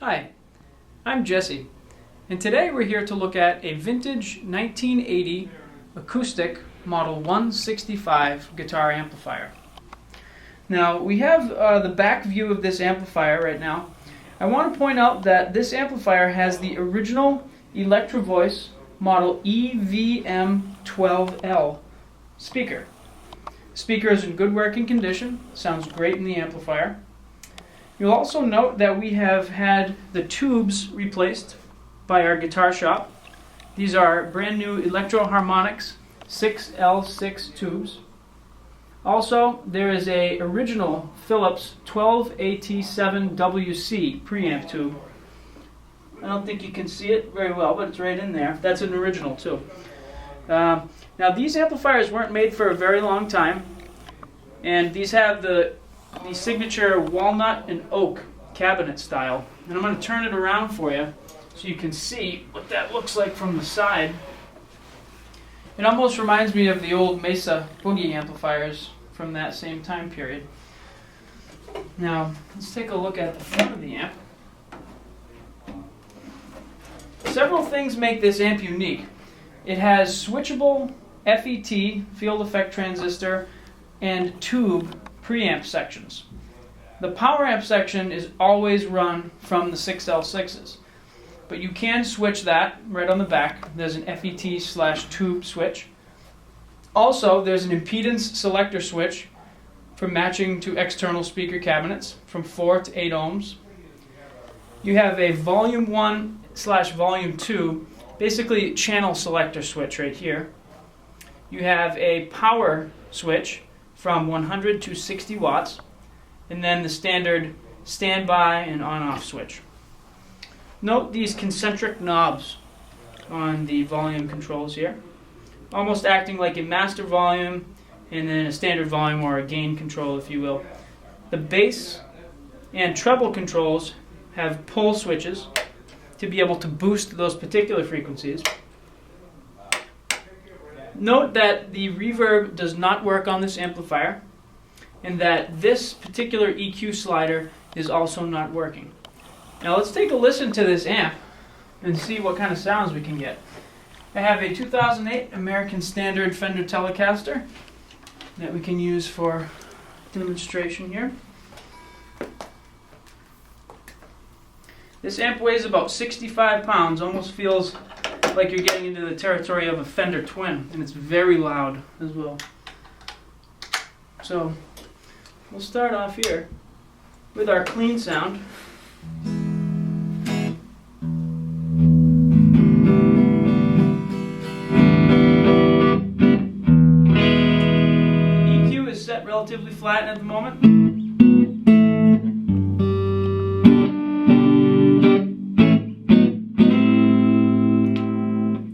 Hi, I'm Jesse, and today we're here to look at a vintage 1980 Acoustic Model 165 guitar amplifier. Now, we have the back view of this amplifier right now. I want to point out that this amplifier has the original Electro Voice Model EVM12L speaker. The speaker is in good working condition, sounds great in the amplifier. You'll also note that we have had the tubes replaced by our guitar shop. These are brand new Electro Harmonics 6L6 tubes. Also, there is a original Philips 12AT7WC preamp tube. I don't think you can see it very well, but it's right in there. That's an original too. Now, these amplifiers weren't made for a very long time, and these have the signature walnut and oak cabinet style. And I'm going to turn it around for you so you can see what that looks like from the side. It almost reminds me of the old Mesa Boogie amplifiers from that same time period. Now, let's take a look at the front of the amp. Several things make this amp unique. It has switchable FET, field effect transistor, and tube preamp sections. The power amp section is always run from the 6L6s, but you can switch that right on the back. There's an FET/tube switch. Also, there's an impedance selector switch for matching to external speaker cabinets from 4 to 8 ohms. You have a volume 1/volume 2, basically channel selector switch right here. You have a power switch from 100 to 60 watts, and then the standard standby and on-off switch. Note these concentric knobs on the volume controls here, almost acting like a master volume and then a standard volume or a gain control, if you will. The bass and treble controls have pull switches to be able to boost those particular frequencies. Note that the reverb does not work on this amplifier, and that this particular EQ slider is also not working. Now let's take a listen to this amp and see what kind of sounds we can get. I have a 2008 American Standard Fender Telecaster that we can use for demonstration here. This amp weighs about 65 pounds, almost feels like you're getting into the territory of a Fender Twin, and it's very loud as well. So we'll start off here with our clean sound. The EQ is set relatively flat at the moment.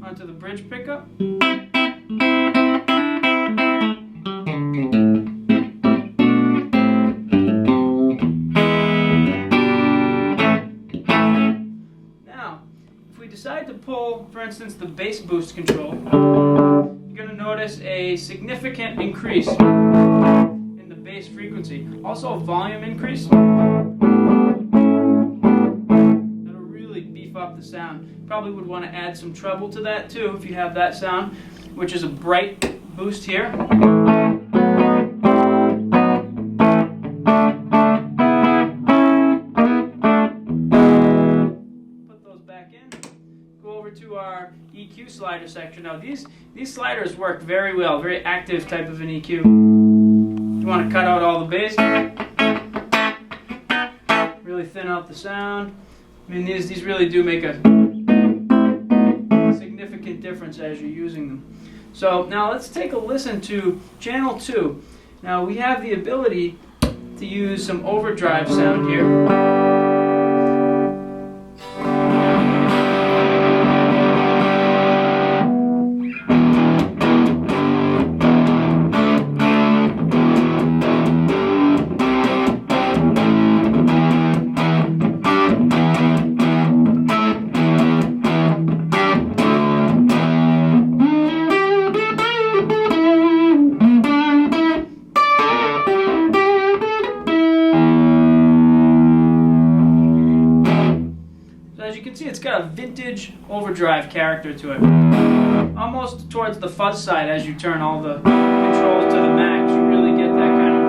Onto the bridge pickup. If we decide to pull, for instance, the bass boost control, you're going to notice a significant increase in the bass frequency. Also a volume increase. That'll really beef up the sound. Probably would want to add some treble to that too if you have that sound, which is a bright boost here. Go over to our EQ slider section. Now these sliders work very well, very active type of an EQ. You want to cut out all the bass, really thin out the sound. I mean, these really do make a significant difference as you're using them. So now let's take a listen to channel 2. Now we have the ability to use some overdrive sound here. can see it's got a vintage overdrive character to it. Almost towards the fuzz side as you turn all the controls to the max. You really get that kind of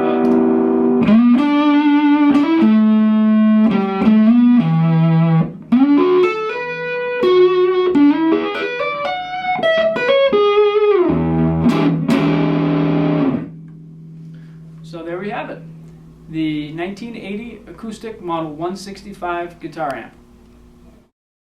So there we have it. The 1980 Acoustic Model 165 guitar amp.